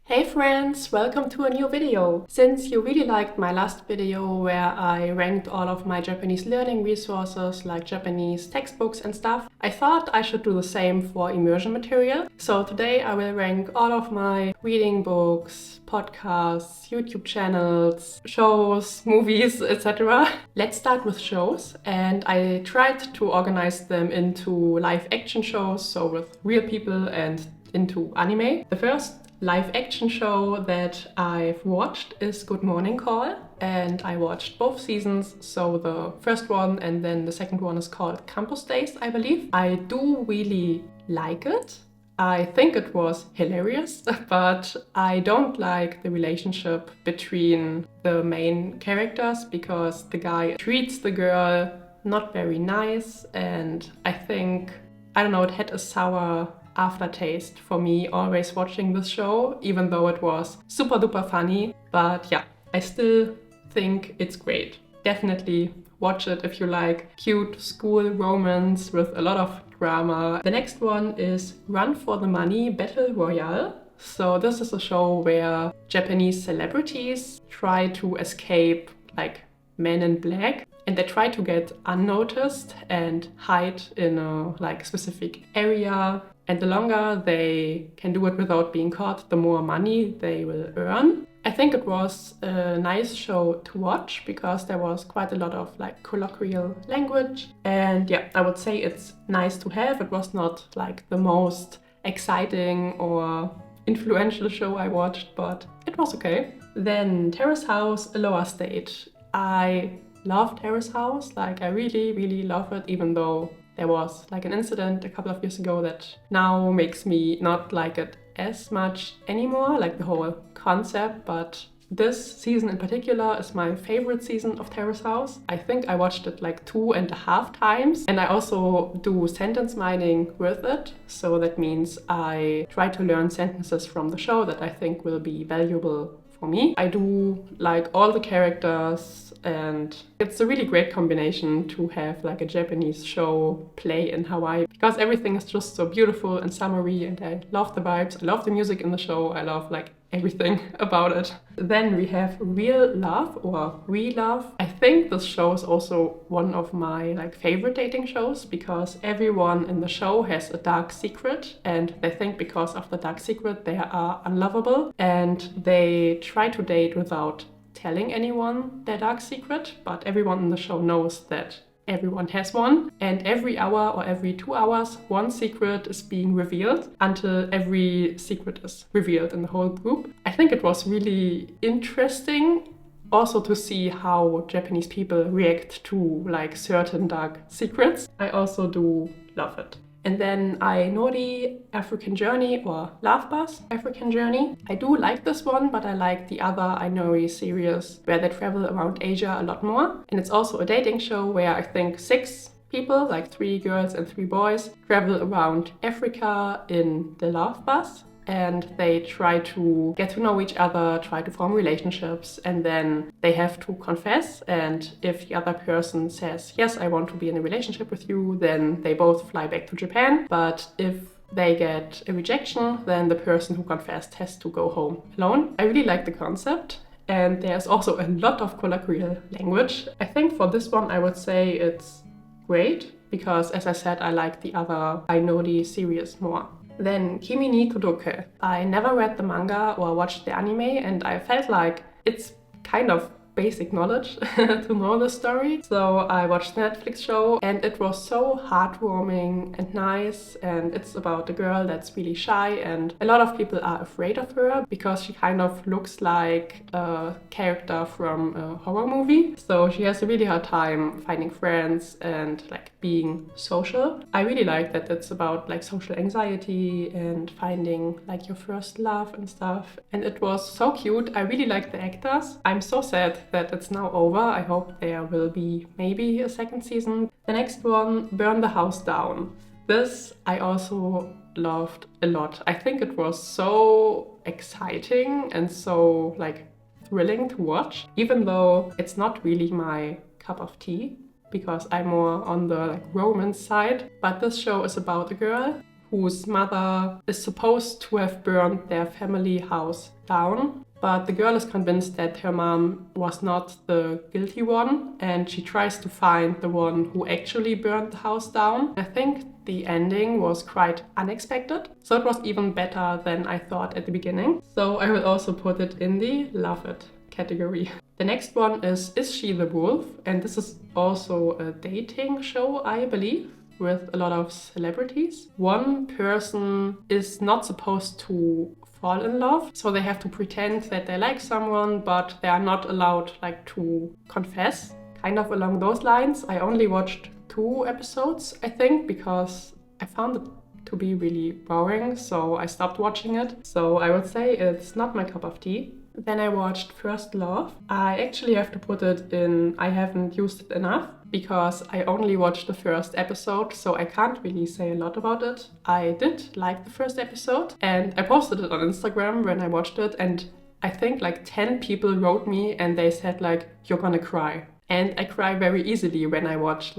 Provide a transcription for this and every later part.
Hey friends, welcome to a new video. Since you really liked my last video where I ranked all of my Japanese learning resources like Japanese textbooks and stuff, I thought I should do the same for immersion material. So today I will rank all of my reading books, podcasts, YouTube channels, shows, movies, etc. Let's start with shows, and I tried to organize them into live action shows, so with real people, and into anime. The first live action show that I've watched is Good Morning Call, and I watched both seasons, so the first one and then the second one is called Campus Days, I believe. I do really like it. I think it was hilarious, but I don't like the relationship between the main characters because the guy treats the girl not very nice, and I think, I don't know, it had a sour aftertaste for me always watching this show, even though it was super duper funny. But yeah, I still think it's great. Definitely watch it if you like cute school romance with a lot of drama. The next one is Run for the Money Battle Royale. So this is a show where Japanese celebrities try to escape like Men in Black, and they try to get unnoticed and hide in a like specific area. And the longer they can do it without being caught, the more money they will earn. I think it was a nice show to watch because there was quite a lot of like colloquial language. And yeah, I would say it's nice to have. It was not like the most exciting or influential show I watched, but it was okay. Then Terrace House, A Lower State. I love Terrace House, like I really love it, even though there was like an incident a couple of years ago that now makes me not like it as much anymore, like the whole concept. But this season in particular is my favorite season of Terrace House. I think I watched it like 2.5 times, and I also do sentence mining with it. So that means I try to learn sentences from the show that I think will be valuable for me. I do like all the characters, and it's a really great combination to have like a Japanese show play in Hawaii because everything is just so beautiful and summery, and I love the vibes, I love the music in the show, I love like everything about it. Then we have Real Love or Re-Love. I think this show is also one of my like favorite dating shows because everyone in the show has a dark secret, and they think because of the dark secret they are unlovable, and they try to date without telling anyone their dark secret, but everyone in the show knows that everyone has one, and every hour or every 2 hours one secret is being revealed until every secret is revealed in the whole group. I think it was really interesting also to see how Japanese people react to like certain dark secrets. I also do love it. And then Ainori African Journey or Love Bus African Journey. I do like this one, but I like the other Ainori series where they travel around Asia a lot more. And it's also a dating show where I think 6 people, like 3 girls and 3 boys, travel around Africa in the Love Bus. And they try to get to know each other, try to form relationships, and then they have to confess. And if the other person says, yes, I want to be in a relationship with you, then they both fly back to Japan. But if they get a rejection, then the person who confessed has to go home alone. I really like the concept. And there's also a lot of colloquial language. I think for this one, I would say it's great because, as I said, I like the other Ainori series more. Then Kimi ni Todoke. I never read the manga or watched the anime, and I felt like it's kind of basic knowledge to know the story. So I watched the Netflix show, and it was so heartwarming and nice, and it's about a girl that's really shy, and a lot of people are afraid of her because she kind of looks like a character from a horror movie. So she has a really hard time finding friends and like being social. I really like that it's about like social anxiety and finding like your first love and stuff. And it was so cute. I really like the actors. I'm so sad that it's now over. I hope there will be maybe a second season. The next one, Burn the House Down. This I also loved a lot. I think it was so exciting and so like thrilling to watch, even though it's not really my cup of tea because I'm more on the like romance side. But this show is about a girl whose mother is supposed to have burned their family house down. But the girl is convinced that her mom was not the guilty one, and she tries to find the one who actually burned the house down. I think the ending was quite unexpected, so it was even better than I thought at the beginning. So I will also put it in the love it category. The next one is She the Wolf? And this is also a dating show, I believe, with a lot of celebrities. One person is not supposed to fall in love, so they have to pretend that they like someone, but they are not allowed to confess, kind of along those lines. I only watched 2 episodes, I think, because I found it to be really boring, so I stopped watching it. So I would say it's not my cup of tea. Then I watched First Love. I actually have to put it in I haven't used it enough, because I only watched the first episode, so I can't really say a lot about it. I did like the first episode, and I posted it on Instagram when I watched it, and I think 10 people wrote me and they said you're gonna cry. And I cry very easily when I watch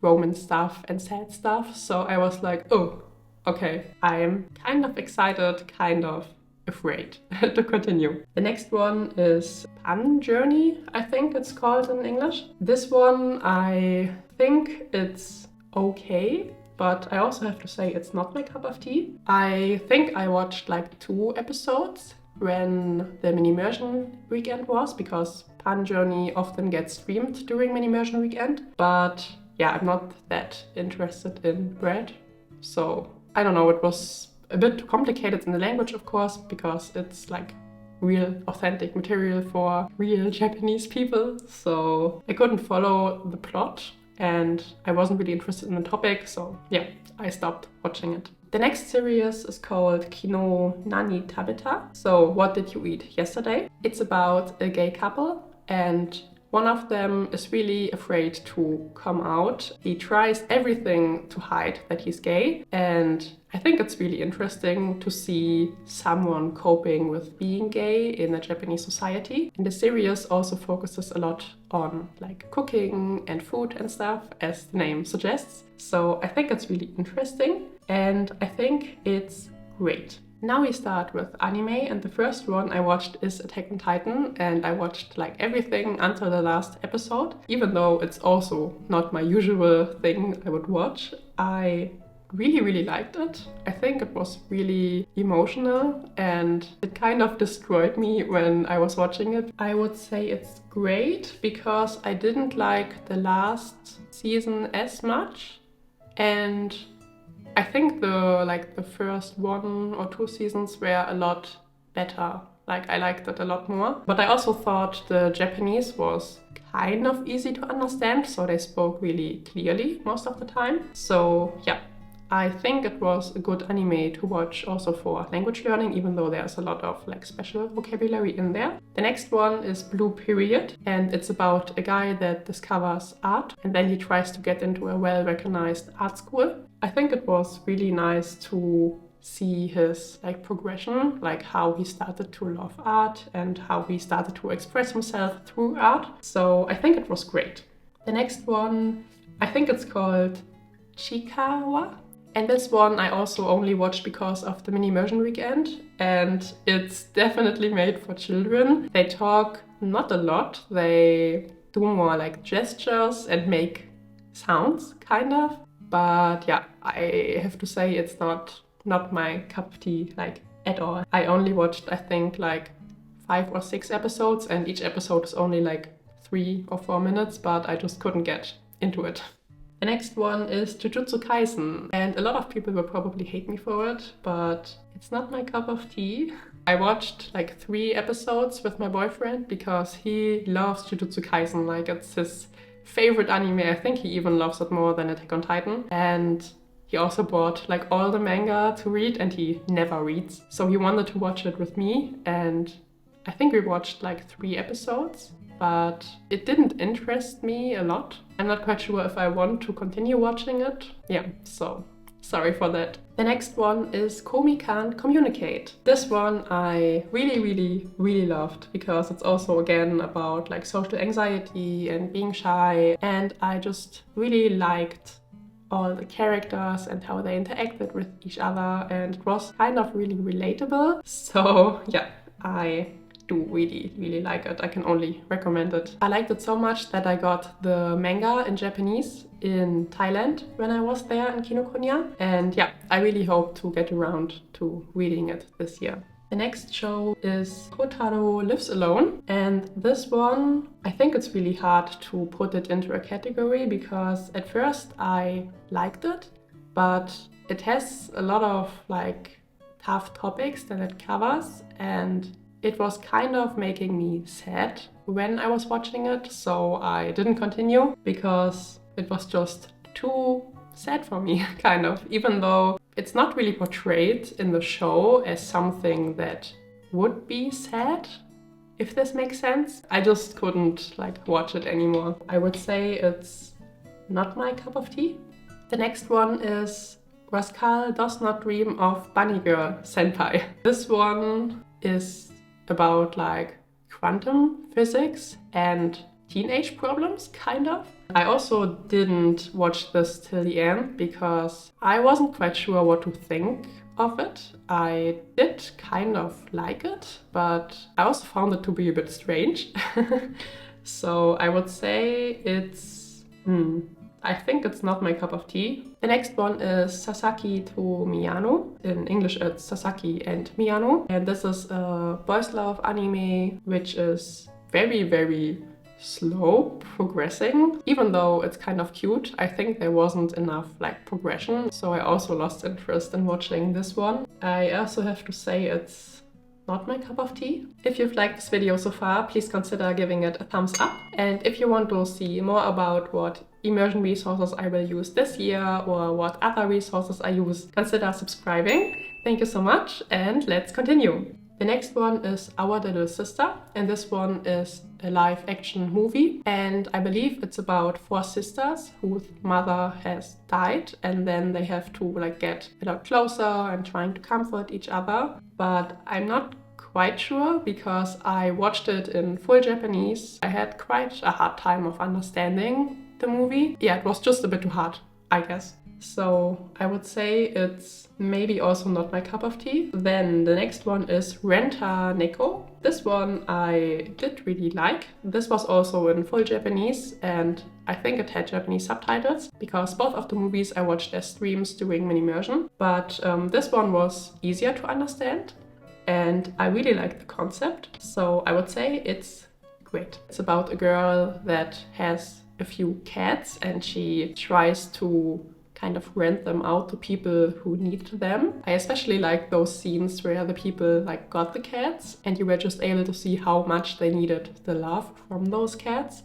romance stuff and sad stuff, so I was oh, okay, I'm kind of excited, kind of afraid to continue. The next one is Pan Journey, I think it's called in English. This one, I think it's okay, but I also have to say it's not my cup of tea. I think I watched 2 episodes when the mini-immersion weekend was, because Pan Journey often gets streamed during mini-immersion weekend. But yeah, I'm not that interested in bread, so I don't know, it was a bit complicated in the language, of course, because it's real authentic material for real Japanese people, so I couldn't follow the plot and I wasn't really interested in the topic, so yeah, I stopped watching it. The next series is called Kino Nani Tabeta, so what did you eat yesterday? It's about a gay couple, and one of them is really afraid to come out. He tries everything to hide that he's gay, and I think it's really interesting to see someone coping with being gay in a Japanese society. And the series also focuses a lot on cooking and food and stuff, as the name suggests. So I think it's really interesting, and I think it's great. Now we start with anime, and the first one I watched is Attack on Titan, and I watched everything until the last episode. Even though it's also not my usual thing I would watch, I really liked it. I think it was really emotional and it kind of destroyed me when I was watching it. I would say it's great because I didn't like the last season as much, and I think the first 1 or 2 seasons were a lot better. I liked it a lot more. But I also thought the Japanese was kind of easy to understand, so they spoke really clearly most of the time. So yeah, I think it was a good anime to watch also for language learning, even though there's a lot of special vocabulary in there. The next one is Blue Period, and it's about a guy that discovers art and then he tries to get into a well-recognized art school. I think it was really nice to see his progression, how he started to love art and how he started to express himself through art. So I think it was great. The next one, I think it's called Chikawa. And this one I also only watched because of the mini-immersion weekend, and it's definitely made for children. They talk not a lot, they do more gestures and make sounds, kind of. But yeah, I have to say it's not my cup of tea, at all. I only watched, I think, 5 or 6 episodes, and each episode is only 3 or 4 minutes, but I just couldn't get into it. The next one is Jujutsu Kaisen, and a lot of people will probably hate me for it, but it's not my cup of tea. I watched 3 episodes with my boyfriend because he loves Jujutsu Kaisen, it's his favorite anime. I think he even loves it more than Attack on Titan, and he also bought all the manga to read, and he never reads, so he wanted to watch it with me, and I think we watched 3 episodes. But it didn't interest me a lot. I'm not quite sure if I want to continue watching it. Yeah, so sorry for that. The next one is Komi Can't Communicate. This one I really loved because it's also again about social anxiety and being shy, and I just really liked all the characters and how they interacted with each other, and it was kind of really relatable. So yeah, I do really like it. I can only recommend it. I liked it so much that I got the manga in Japanese in Thailand when I was there in Kinokuniya, and yeah, I really hope to get around to reading it this year. The next show is Kotaro Lives Alone, and this one, I think it's really hard to put it into a category because at first I liked it, but it has a lot of like tough topics that it covers, and it was kind of making me sad when I was watching it, so I didn't continue because it was just too sad for me, kind of, even though it's not really portrayed in the show as something that would be sad, if this makes sense. I just couldn't like watch it anymore. I would say it's not my cup of tea. The next one is Rascal Does Not Dream of Bunny Girl Senpai. This one is about like quantum physics and teenage problems, kind of. I also didn't watch this till the end because I wasn't quite sure what to think of it. I did kind of like it, but I also found it to be a bit strange. So I would say it's... I think it's not my cup of tea. The next one is Sasaki to Miyano. In English it's Sasaki and Miyano. And this is a boys love anime which is very slow progressing. Even though it's kind of cute, I think there wasn't enough like progression. So I also lost interest in watching this one. I also have to say it's not my cup of tea. If you've liked this video so far, please consider giving it a thumbs up. And if you want to see more about what immersion resources I will use this year or what other resources I use, consider subscribing. Thank you so much, and let's continue. The next one is Our Little Sister, and this one is a live action movie, and I believe it's about 4 sisters whose mother has died, and then they have to like get a lot closer and trying to comfort each other. But I'm not quite sure because I watched it in full Japanese. I had quite a hard time of understanding the movie. Yeah, it was just a bit too hard, I guess. So I would say it's maybe also not my cup of tea. Then the next one is Renta Neko. This one I did really like. This was also in full Japanese, and I think it had Japanese subtitles because both of the movies I watched as streams during Minimmersion. But this one was easier to understand, and I really liked the concept. So I would say it's great. It's about a girl that has a few cats and she tries to kind of rent them out to people who need them. I especially like those scenes where the people like got the cats and you were just able to see how much they needed the love from those cats.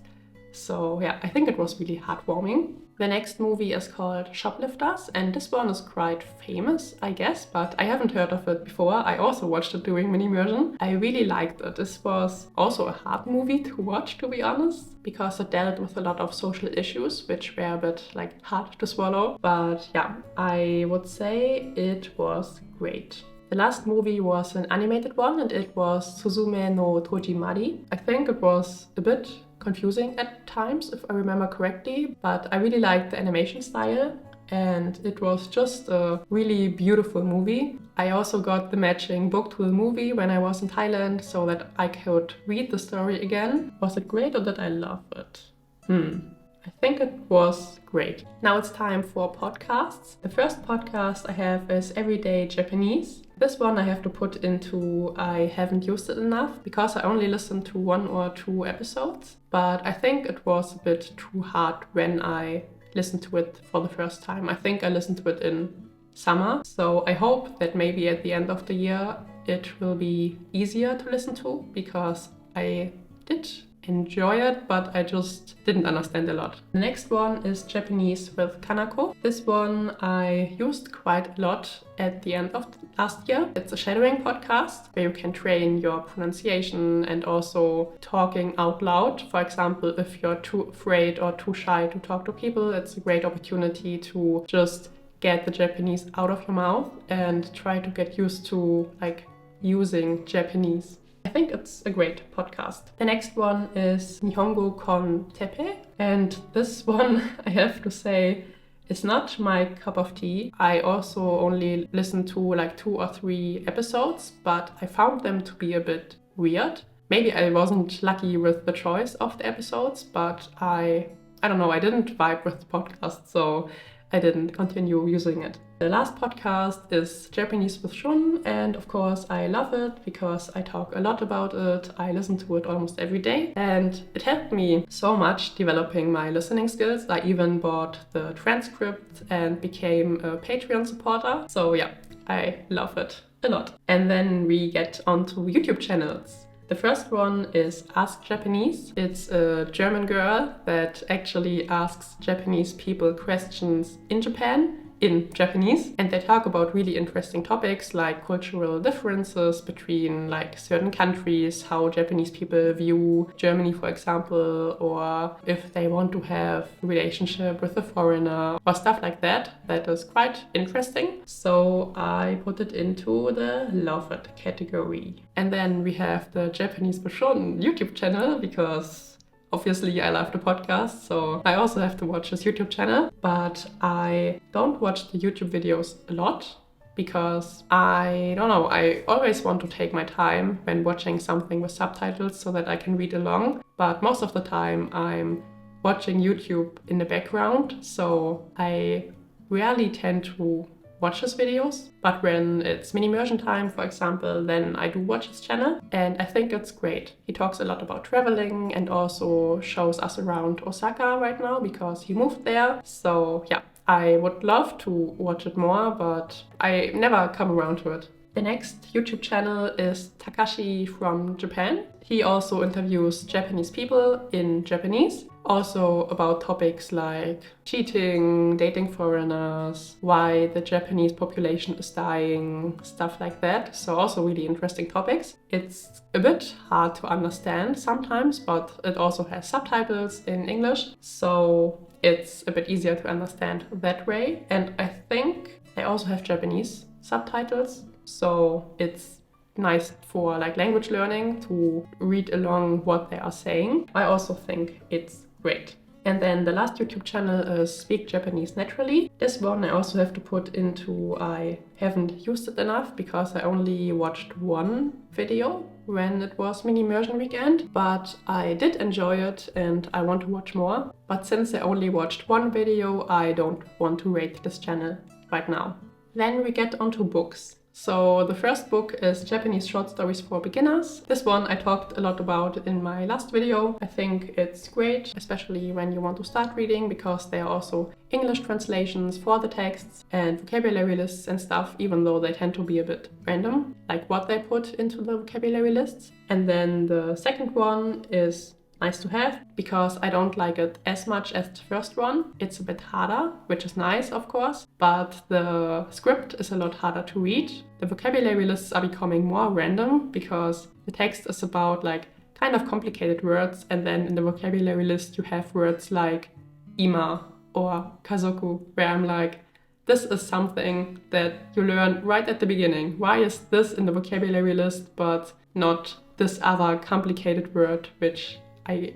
So yeah, I think it was really heartwarming. The next movie is called Shoplifters, and this one is quite famous, I guess, but I haven't heard of it before. I also watched it during Minimmersion. I really liked it. This was also a hard movie to watch, to be honest, because it dealt with a lot of social issues, which were a bit like hard to swallow. But yeah, I would say it was great. The last movie was an animated one, and it was Suzume no Tojimari. I think it was a bit confusing at times, if I remember correctly, but I really liked the animation style and it was just a really beautiful movie. I also got the matching book to the movie when I was in Thailand so that I could read the story again. Was it great or did I love it? I think it was great. Now it's time for podcasts. The first podcast I have is Everyday Japanese. This one I have to put into I haven't used it enough because I only listened to 1 or 2 episodes. But I think it was a bit too hard when I listened to it for the first time. I think I listened to it in summer. So I hope that maybe at the end of the year it will be easier to listen to because I did enjoy it, but I just didn't understand a lot. The next one is Japanese with Kanako. This one I used quite a lot at the end of last year. It's a shadowing podcast where you can train your pronunciation and also talking out loud. For example, if you're too afraid or too shy to talk to people, it's a great opportunity to just get the Japanese out of your mouth and try to get used to like using Japanese. I think it's a great podcast. The next one is Nihongo con Tepe, and this one, I have to say, It's not my cup of tea. I also only listened to like 2 or 3 episodes, but I found them to be a bit weird. Maybe I wasn't lucky with the choice of the episodes, but I don't know, I didn't vibe with the podcast, so I didn't continue using it. The last podcast is Japanese with Shun, and of course I love it because I talk a lot about it. I listen to it almost every day, and it helped me so much developing my listening skills. I even bought the transcript and became a Patreon supporter. So yeah, I love it a lot. And then we get onto YouTube channels. The first one is Ask Japanese. It's a German girl that actually asks Japanese people questions in Japan in Japanese, and they talk about really interesting topics like cultural differences between like certain countries, how Japanese people view Germany, for example, or if they want to have a relationship with a foreigner or stuff like that. That is quite interesting. So I put it into the love it category. And then we have the Japanese Bashon YouTube channel because obviously I love the podcast, so I also have to watch his YouTube channel, but I don't watch the YouTube videos a lot because I don't know, I always want to take my time when watching something with subtitles so that I can read along, but most of the time I'm watching YouTube in the background, so I rarely tend to watch his videos, but when it's mini immersion time, for example, then I do watch his channel, and I think it's great. He talks a lot about traveling and also shows us around Osaka right now because he moved there. So yeah, I would love to watch it more, but I never come around to it. The next YouTube channel is Takashi from Japan. He also interviews Japanese people in Japanese, also about topics like cheating, dating foreigners, why the Japanese population is dying, stuff like that. So also really interesting topics. It's a bit hard to understand sometimes, but it also has subtitles in English, so it's a bit easier to understand that way. And I think they also have Japanese subtitles, so it's nice for like language learning to read along what they are saying. I also think it's great. And then the last YouTube channel is Speak Japanese Naturally. This one I also have to put into I haven't used it enough because I only watched one video when it was mini immersion weekend, but I did enjoy it and I want to watch more. But since I only watched one video, I don't want to rate this channel right now. Then we get onto books. So the first book is Japanese Short Stories for Beginners. This one I talked a lot about in my last video. I think it's great, especially when you want to start reading, because there are also English translations for the texts and vocabulary lists and stuff, even though they tend to be a bit random, like what they put into the vocabulary lists. And then the second one is nice to have, because I don't like it as much as the first one. It's a bit harder, which is nice, of course, but the script is a lot harder to read. The vocabulary lists are becoming more random because the text is about like kind of complicated words, and then in the vocabulary list you have words like ima or kazoku, where I'm like, this is something that you learn right at the beginning. Why is this in the vocabulary list but not this other complicated word which I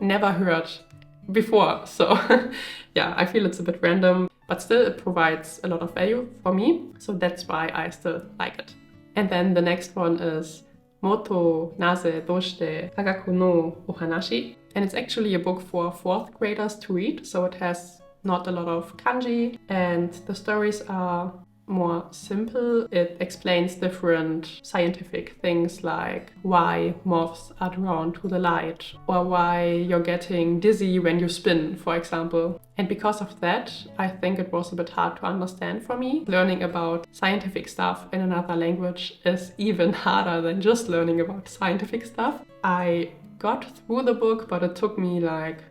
never heard before? So yeah, I feel it's a bit random, but still it provides a lot of value for me. So that's why I still like it. And then the next one is Moto Naze Doshite Kagaku no Ohanashi. And it's actually a book for 4th graders to read. So it has not a lot of kanji and the stories are more simple. It explains different scientific things like why moths are drawn to the light or why you're getting dizzy when you spin, for example. And because of that, I think it was a bit hard to understand for me. Learning about scientific stuff in another language is even harder than just learning about scientific stuff. I got through the book, but it took me like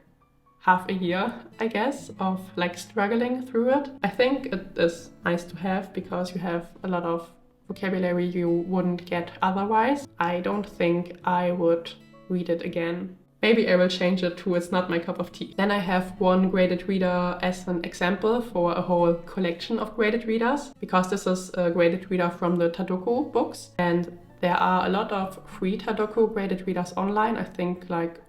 half a year, I guess, of like struggling through it. I think it is nice to have because you have a lot of vocabulary you wouldn't get otherwise. I don't think I would read it again. Maybe I will change it to it's not my cup of tea. Then I have one graded reader as an example for a whole collection of graded readers, because this is a graded reader from the Tadoku books, and there are a lot of free Tadoku graded readers online. I think like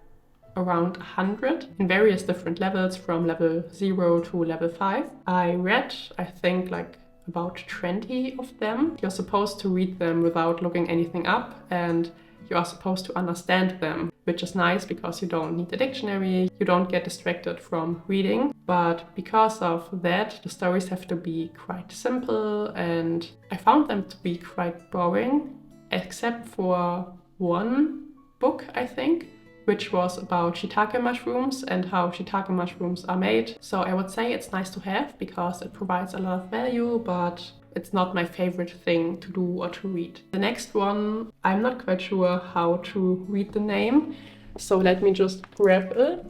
around 100 in various different levels from level 0 to level 5. I read, I think, like about 20 of them. You're supposed to read them without looking anything up, and you are supposed to understand them, which is nice because you don't need a dictionary, you don't get distracted from reading. But because of that, the stories have to be quite simple, and I found them to be quite boring, except for one book, I think, which was about shiitake mushrooms and how shiitake mushrooms are made. So I would say it's nice to have because it provides a lot of value, but it's not my favorite thing to do or to read. The next one, I'm not quite sure how to read the name, so let me just grab it.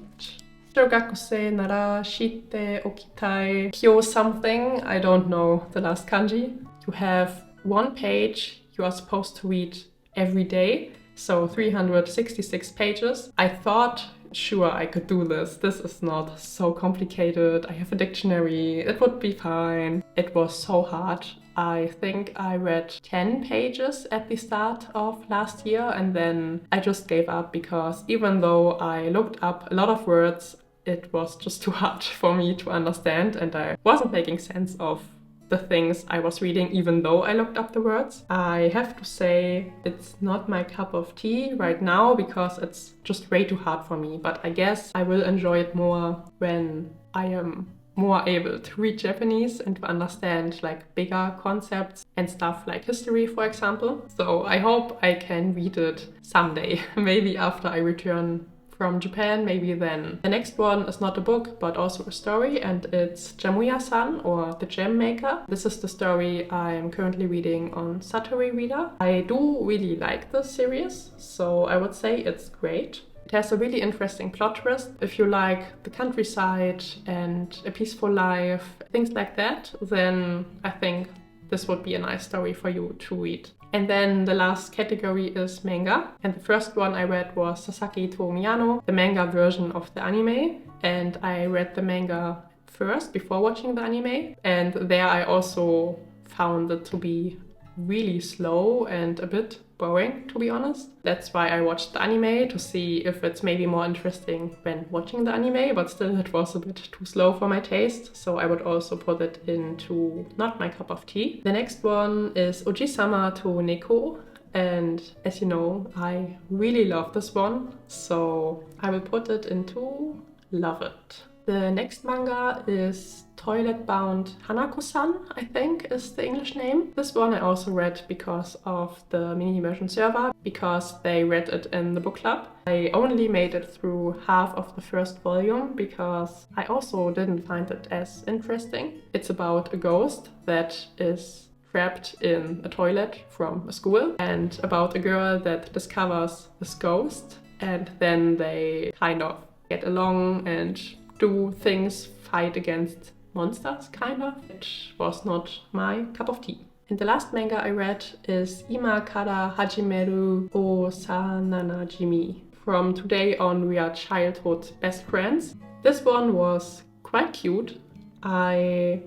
Shogakusei nara shite okitai kyo something, I don't know the last kanji. You have one page you are supposed to read every day, so 366 pages. I thought, sure, I could do this. This is not so complicated. I have a dictionary. It would be fine. It was so hard. I think I read 10 pages at the start of last year, and then I just gave up because even though I looked up a lot of words, it was just too hard for me to understand, and I wasn't making sense of the things I was reading, even though I looked up the words. I have to say it's not my cup of tea right now because it's just way too hard for me, but I guess I will enjoy it more when I am more able to read Japanese and to understand like bigger concepts and stuff like history, for example. So I hope I can read it someday, maybe after I return from Japan, maybe then. The next one is not a book, but also a story, and it's Jamuya-san, or The Gem Maker. This is the story I'm currently reading on Satori Reader. I do really like this series, so I would say it's great. It has a really interesting plot twist. If you like the countryside and a peaceful life, things like that, then I think this would be a nice story for you to read. And then the last category is manga. And the first one I read was Sasaki to Miyano, the manga version of the anime. And I read the manga first before watching the anime. And there I also found it to be really slow and a bit boring, to be honest. That's why I watched the anime, to see if it's maybe more interesting when watching the anime, but still it was a bit too slow for my taste, so I would also put it into not my cup of tea. The next one is Oji-sama to Neko, and as you know, I really love this one, so I will put it into love it. The next manga is Toilet Bound Hanako-san, I think is the English name. This one I also read because of the mini immersion server, because they read it in the book club. I only made it through half of the first volume because I also didn't find it as interesting. It's about a ghost that is trapped in a toilet from a school, and about a girl that discovers this ghost, and then they kind of get along and do things, fight against monsters, kind of. It was not my cup of tea. And the last manga I read is Ima Kara Hajimeru o Sananajimi. From today on we are childhood best friends. This one was quite cute. I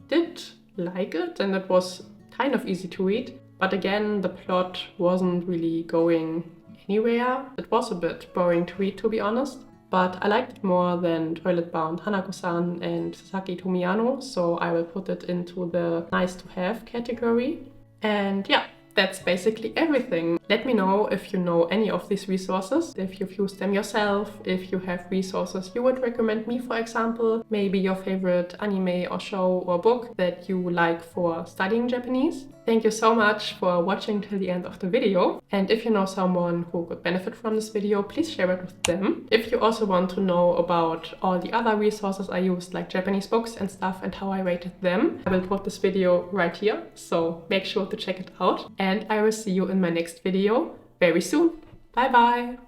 did like it, and it was kind of easy to read. But again, the plot wasn't really going anywhere. It was a bit boring to read, to be honest. But I liked it more than Toilet Bound Hanako-san and Sasaki to Miyano, so I will put it into the nice to have category. And yeah, that's basically everything. Let me know if you know any of these resources, if you've used them yourself, if you have resources you would recommend me, for example, maybe your favorite anime or show or book that you like for studying Japanese. Thank you so much for watching till the end of the video. And if you know someone who could benefit from this video, please share it with them. If you also want to know about all the other resources I used, like Japanese books and stuff, and how I rated them, I will put this video right here, so make sure to check it out. And I will see you in my next video very soon. Bye bye!